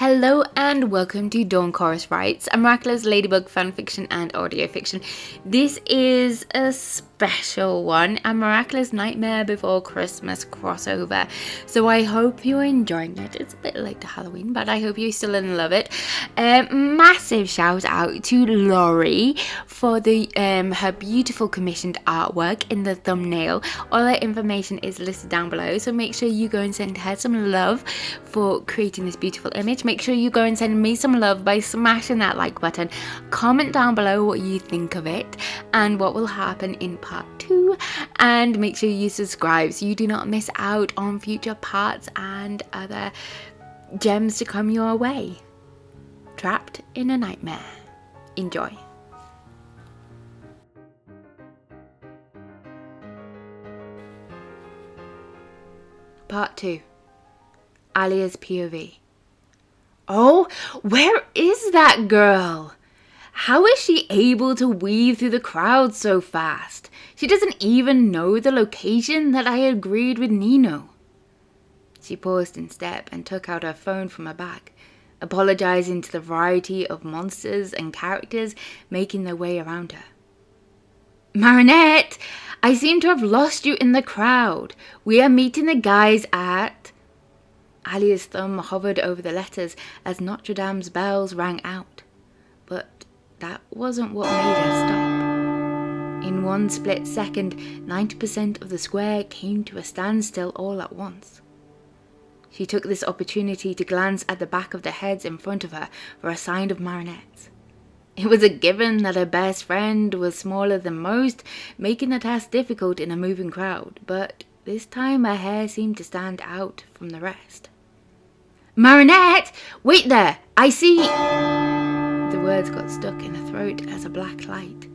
Hello and welcome to Dawn Chorus Writes, a Miraculous Ladybug fanfiction and audio fiction. This is a special one, a Miraculous Nightmare Before Christmas crossover. So I hope you're enjoying it. It's a bit late to Halloween, but I hope you still love it. Massive shout out to Laurie for the her beautiful commissioned artwork in the thumbnail. All her information is listed down below, so make sure you go and send her some love for creating this beautiful image. Make sure you go and send me some love by smashing that like button. Comment down below what you think of it and what will happen in part 2, and make sure you subscribe so you do not miss out on future parts and other gems to come your way. Trapped in a Nightmare. Enjoy. Part 2. Alya's POV. Oh, where is that girl? How is she able to weave through the crowd so fast? She doesn't even know the location that I agreed with Nino. She paused in step and took out her phone from her bag, apologizing to the variety of monsters and characters making their way around her. Marinette, I seem to have lost you in the crowd. We are meeting the guys at... Alya's thumb hovered over the letters as Notre Dame's bells rang out. But that wasn't what made her stop. In one split second, 90% of the square came to a standstill all at once. She took this opportunity to glance at the back of the heads in front of her for a sign of Marinette's. It was a given that her best friend was smaller than most, making the task difficult in a moving crowd, but this time her hair seemed to stand out from the rest. Marinette! Wait there! I see... The words got stuck in her throat as a black light.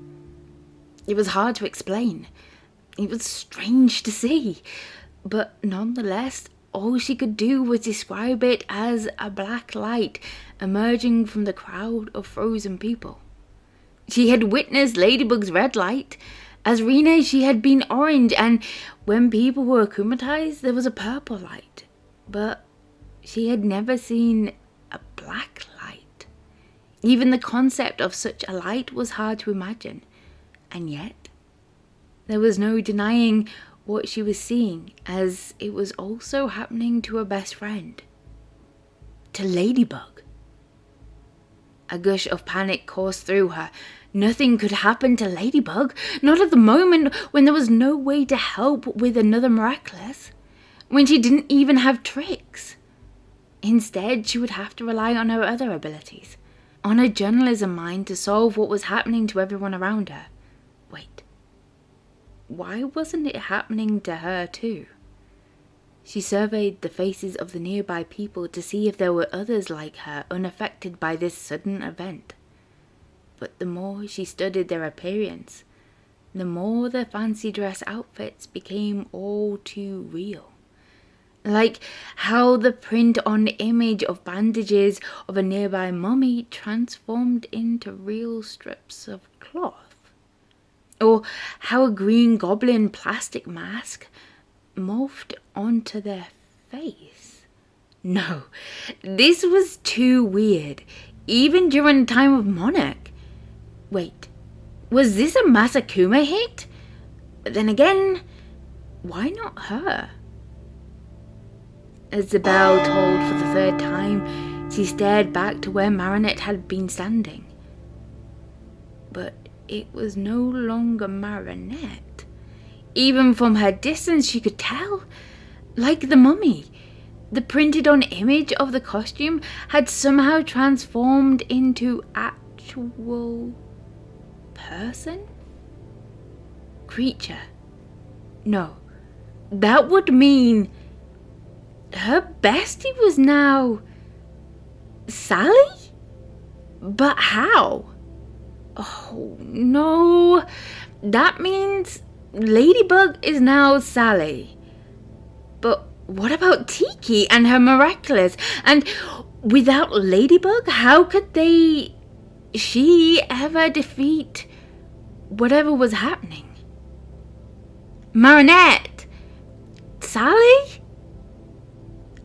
It was hard to explain. It was strange to see, but nonetheless, all she could do was describe it as a black light emerging from the crowd of frozen people. She had witnessed Ladybug's red light. As Rena, she had been orange, and when people were akumatized, there was a purple light. But she had never seen a black light. Even the concept of such a light was hard to imagine. And yet, there was no denying what she was seeing, as it was also happening to her best friend. To Ladybug. A gush of panic coursed through her. Nothing could happen to Ladybug, not at the moment when there was no way to help with another Miraculous, when she didn't even have tricks. Instead, she would have to rely on her other abilities, on her journalism mind to solve what was happening to everyone around her. Wait, why wasn't it happening to her too? She surveyed the faces of the nearby people to see if there were others like her unaffected by this sudden event. But the more she studied their appearance, the more their fancy dress outfits became all too real. Like how the print on the image of bandages of a nearby mummy transformed into real strips of cloth. Or how a green goblin plastic mask morphed onto their face. No, this was too weird, even during the time of Monarch. Wait, was this a Masakuma hit? But then again, why not her? As the bell tolled for the third time, she stared back to where Marinette had been standing. But it was no longer Marinette. Even from her distance she could tell. Like the mummy, the printed-on image of the costume had somehow transformed into actual person? Creature. No, that would mean her bestie was now Sally? But how? Oh no, that means Ladybug is now Sally. But what about Tiki and her Miraculous? And without Ladybug, how could she ever defeat whatever was happening? Marinette! Sally?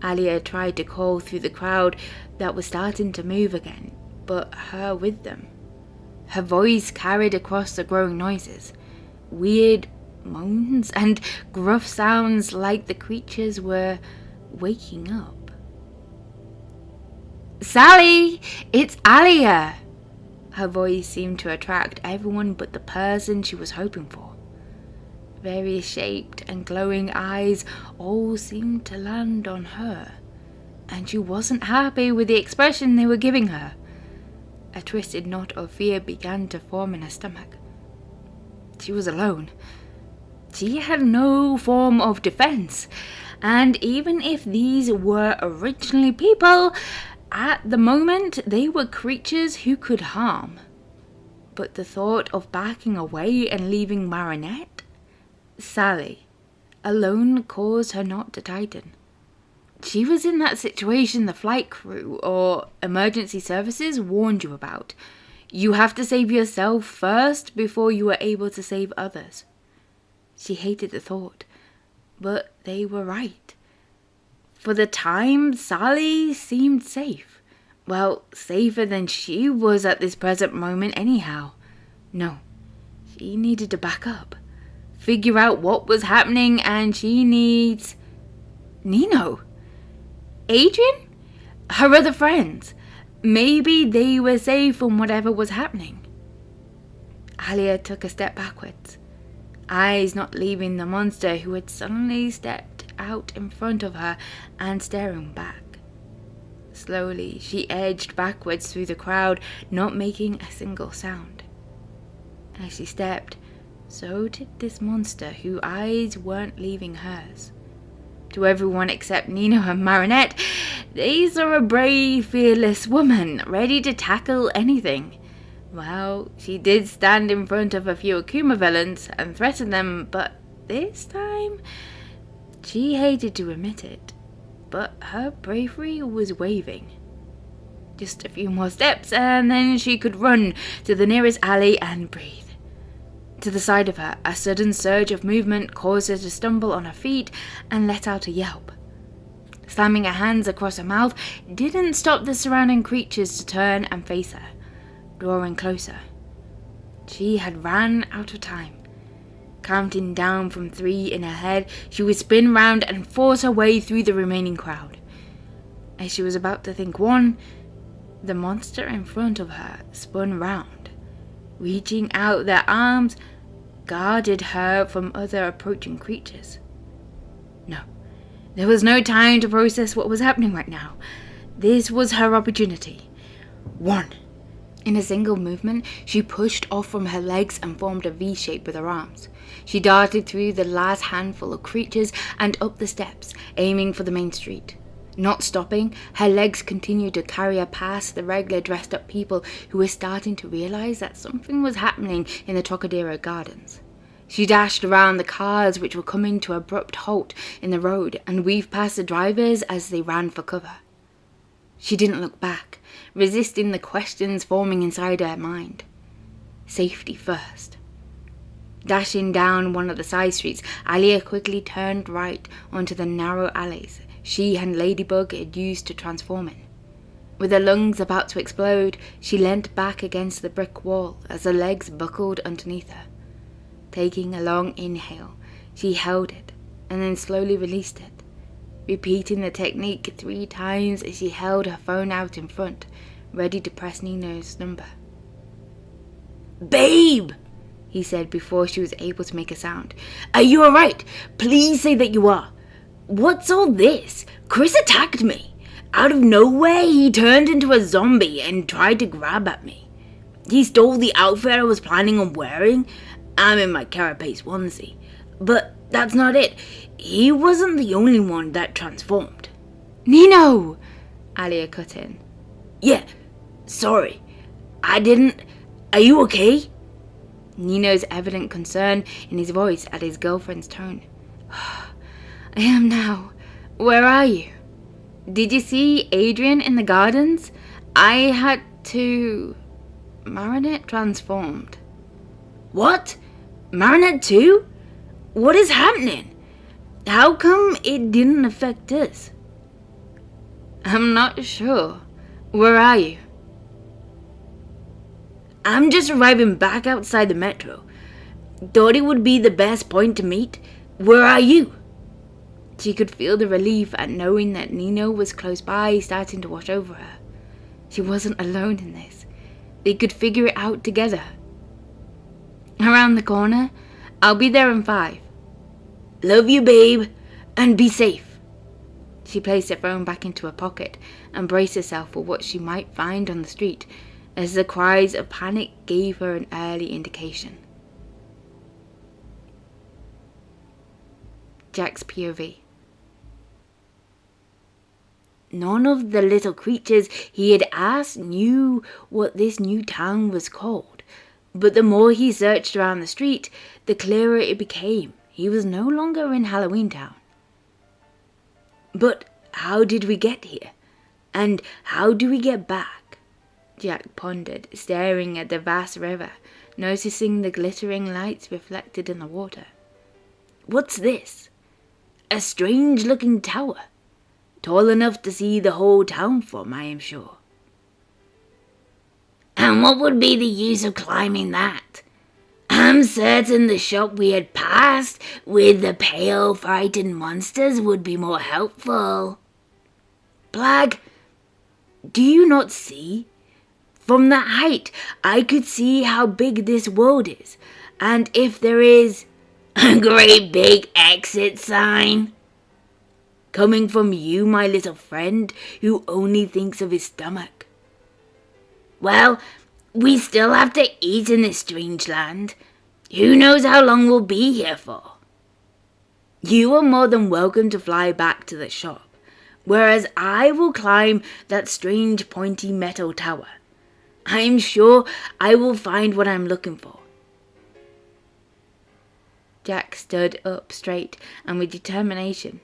Alya tried to call through the crowd that was starting to move again, but her with them. Her voice carried across the growing noises, weird moans and gruff sounds like the creatures were waking up. "Sally, it's Alya!" Her voice seemed to attract everyone but the person she was hoping for. Various shaped and glowing eyes all seemed to land on her, and she wasn't happy with the expression they were giving her. A twisted knot of fear began to form in her stomach. She was alone. She had no form of defense, and even if these were originally people, at the moment they were creatures who could harm. But the thought of backing away and leaving Marinette, Sally, alone caused her not to tighten. She was in that situation the flight crew or emergency services warned you about. You have to save yourself first before you are able to save others. She hated the thought, but they were right. For the time, Sally seemed safe. Well, safer than she was at this present moment anyhow. No, she needed to back up, figure out what was happening, and she needs Nino. Adrian? Her other friends. Maybe they were safe from whatever was happening. Alya took a step backwards, eyes not leaving the monster who had suddenly stepped out in front of her and staring back. Slowly, she edged backwards through the crowd, not making a single sound. As she stepped, so did this monster whose eyes weren't leaving hers. To everyone except Nino and Marinette, they saw a brave, fearless woman ready to tackle anything. Well, she did stand in front of a few Akuma villains and threaten them, but this time, she hated to admit it, but her bravery was waving. Just a few more steps and then she could run to the nearest alley and breathe. To the side of her, a sudden surge of movement caused her to stumble on her feet and let out a yelp. Slamming her hands across her mouth didn't stop the surrounding creatures to turn and face her, drawing closer. She had ran out of time. Counting down from 3 in her head, she would spin round and force her way through the remaining crowd. As she was about to think 1, the monster in front of her spun round, reaching out their arms, guarded her from other approaching creatures. No, there was no time to process what was happening right now. This was her opportunity. 1. In a single movement, she pushed off from her legs and formed a V shape with her arms. She darted through the last handful of creatures and up the steps, aiming for the main street. Not stopping, her legs continued to carry her past the regular dressed-up people who were starting to realize that something was happening in the Trocadero Gardens. She dashed around the cars which were coming to an abrupt halt in the road and weaved past the drivers as they ran for cover. She didn't look back, resisting the questions forming inside her mind. Safety first. Dashing down one of the side streets, Alya quickly turned right onto the narrow alleys she and Ladybug had used to transform in. With her lungs about to explode, she leant back against the brick wall as her legs buckled underneath her. Taking a long inhale, she held it and then slowly released it, repeating the technique 3 times as she held her phone out in front, ready to press Nino's number. "Babe!" he said before she was able to make a sound. "Are you alright? Please say that you are. What's all this? Chris attacked me. Out of nowhere, he turned into a zombie and tried to grab at me. He stole the outfit I was planning on wearing. I'm in my carapace onesie. But that's not it. He wasn't the only one that transformed." "Nino!" Alya cut in. "Yeah, sorry. I didn't... Are you okay?" Nino's evident concern in his voice at his girlfriend's tone. "I am now. Where are you? Did you see Adrian in the gardens? I had to..." Marinette transformed. "What? Marinette too? What is happening? How come it didn't affect us?" I'm not sure. Where are you? I'm just arriving back outside the metro. Thought it would be the best point to meet. Where are you? She could feel the relief at knowing that Nino was close by, starting to wash over her. She wasn't alone in this. They could figure it out together. Around the corner. I'll be there in 5. Love you, babe, and be safe. She placed her phone back into her pocket and braced herself for what she might find on the street, as the cries of panic gave her an early indication. Jack's POV. None of the little creatures he had asked knew what this new town was called, but the more he searched around the street, the clearer it became he was no longer in Halloween Town. But how did we get here? And how do we get back? Jack pondered, staring at the vast river, noticing the glittering lights reflected in the water. What's this? A strange-looking tower. Tall enough to see the whole town from, I am sure. And what would be the use of climbing that? I'm certain the shop we had passed with the pale, frightened monsters would be more helpful. Blag, do you not see? From that height, I could see how big this world is, and if there is a great big exit sign. Coming from you, my little friend, who only thinks of his stomach. Well, we still have to eat in this strange land. Who knows how long we'll be here for? You are more than welcome to fly back to the shop, whereas I will climb that strange pointy metal tower. I am sure I will find what I'm looking for. Jack stood up straight and with determination,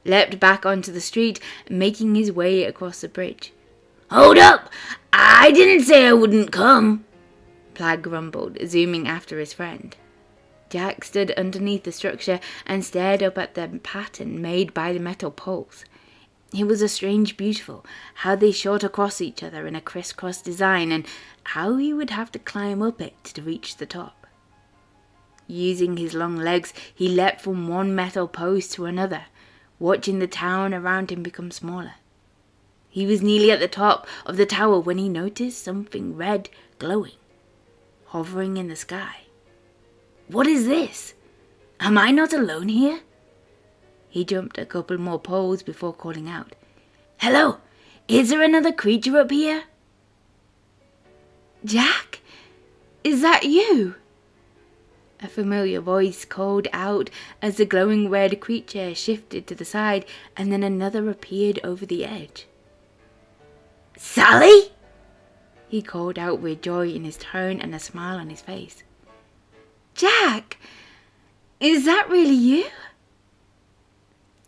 leapt back onto the street, making his way across the bridge. Hold up! I didn't say I wouldn't come, Plag grumbled, zooming after his friend. Jack stood underneath the structure and stared up at the pattern made by the metal poles. It was a strange beautiful, how they shot across each other in a crisscross design, and how he would have to climb up it to reach the top. Using his long legs, he leapt from one metal post to another, watching the town around him become smaller. He was nearly at the top of the tower when he noticed something red glowing, hovering in the sky. What is this? Am I not alone here? He jumped a couple more poles before calling out, Hello, is there another creature up here? Jack, is that you? A familiar voice called out as the glowing red creature shifted to the side, and then another appeared over the edge. Sally? He called out with joy in his tone and a smile on his face. Jack, is that really you?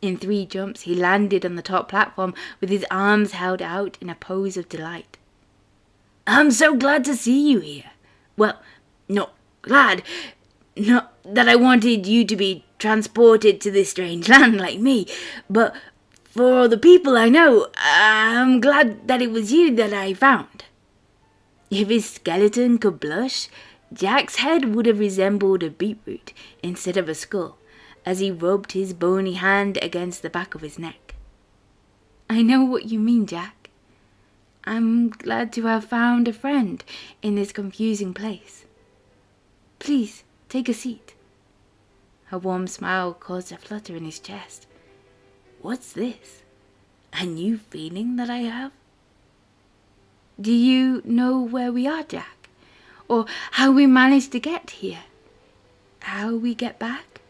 In 3 jumps, he landed on the top platform with his arms held out in a pose of delight. I'm so glad to see you here. Well, not glad. Not that I wanted you to be transported to this strange land like me, but for all the people I know, I'm glad that it was you that I found. If his skeleton could blush, Jack's head would have resembled a beetroot instead of a skull, as he rubbed his bony hand against the back of his neck. I know what you mean, Jack. I'm glad to have found a friend in this confusing place. Please, take a seat. A warm smile caused a flutter in his chest. What's this? A new feeling that I have? Do you know where we are, Jack? Or how we managed to get here? How we get back?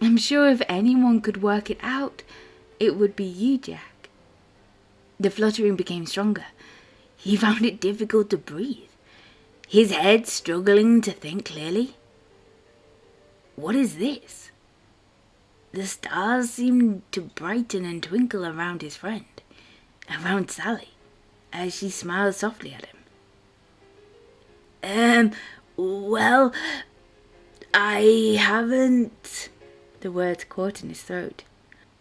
I'm sure if anyone could work it out, it would be you, Jack. The fluttering became stronger. He found it difficult to breathe, his head struggling to think clearly. What is this? The stars seemed to brighten and twinkle around his friend, around Sally, as she smiled softly at him. Well, I haven't... The words caught in his throat.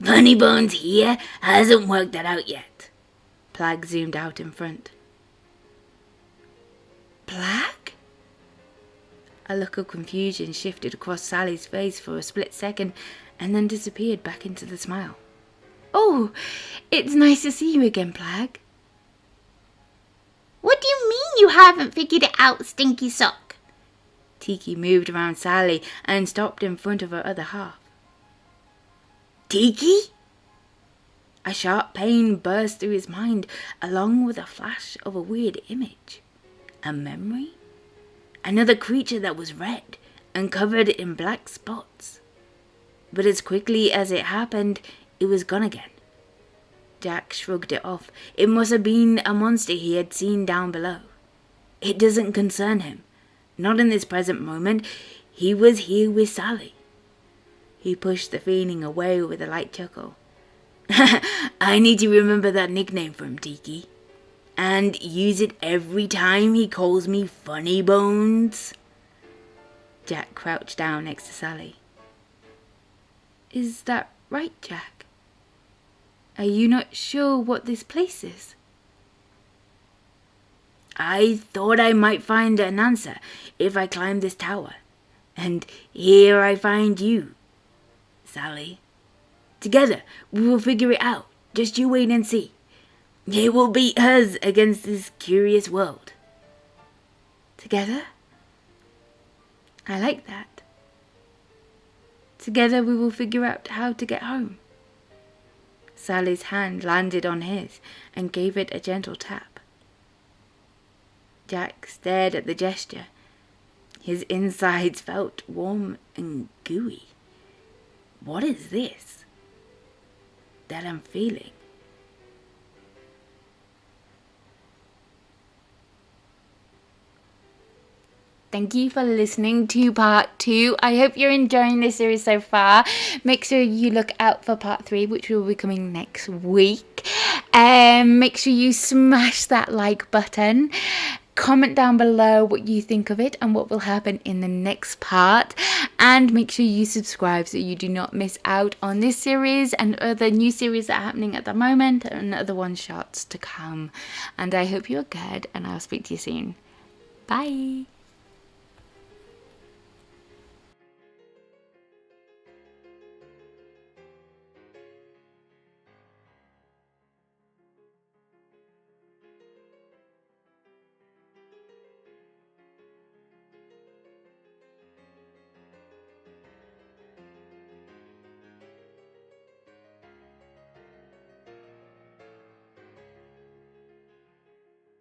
Funny Bones here hasn't worked that out yet. Plag zoomed out in front. Plag? A look of confusion shifted across Sally's face for a split second and then disappeared back into the smile. Oh, it's nice to see you again, Plag. What do you mean you haven't figured it out, Stinky Sock? Tiki moved around Sally and stopped in front of her other half. Tiki? A sharp pain burst through his mind, along with a flash of a weird image. A memory? Another creature that was red and covered in black spots. But as quickly as it happened, it was gone again. Jack shrugged it off. It must have been a monster he had seen down below. It doesn't concern him. Not in this present moment. He was here with Sally. He pushed the feeling away with a light chuckle. I need to remember that nickname for him, Tiki. And use it every time he calls me Funny Bones. Jack crouched down next to Sally. Is that right, Jack? Are you not sure what this place is? I thought I might find an answer if I climbed this tower. And here I find you, Sally. Together, we will figure it out. Just you wait and see. It will be us against this curious world. Together? I like that. Together we will figure out how to get home. Sally's hand landed on his and gave it a gentle tap. Jack stared at the gesture. His insides felt warm and gooey. What is this that I'm feeling? Thank you for listening to part 2. I hope you're enjoying this series so far. Make sure you look out for part 3, which will be coming next week. Make sure you smash that like button. Comment down below what you think of it and what will happen in the next part. And make sure you subscribe so you do not miss out on this series and other new series that are happening at the moment and other one-shots to come. And I hope you're good, and I'll speak to you soon. Bye.